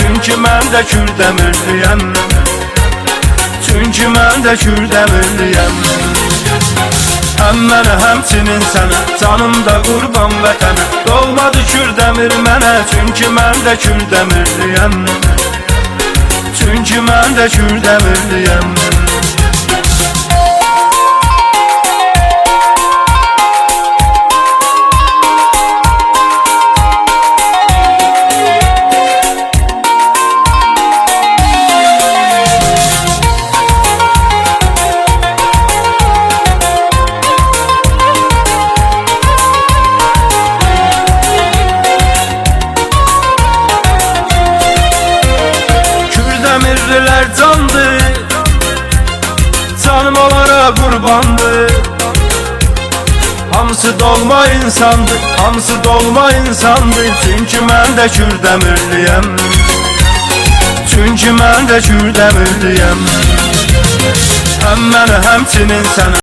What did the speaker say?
çünkü mən də Kürdəmirliyəm. Çünkü mən də Kürdəmirliyəm. Həm mənə, həmçinin sənə, canım da qurban vətənə. Dolmadı Kürdəmir mənə, çünkü mən də Kürdəmirliyəm. Çünkü mən də Kürdəmirliyəm. Kürdəmirlilər candır, canım onlara qurbandır. Hamısı dolma insandır, hamısı dolma insandır. Çünkü mən də Kürdəmirliyəm. Çünkü mən də Kürdəmirliyəm. Həm mənə, həmçinin sənə,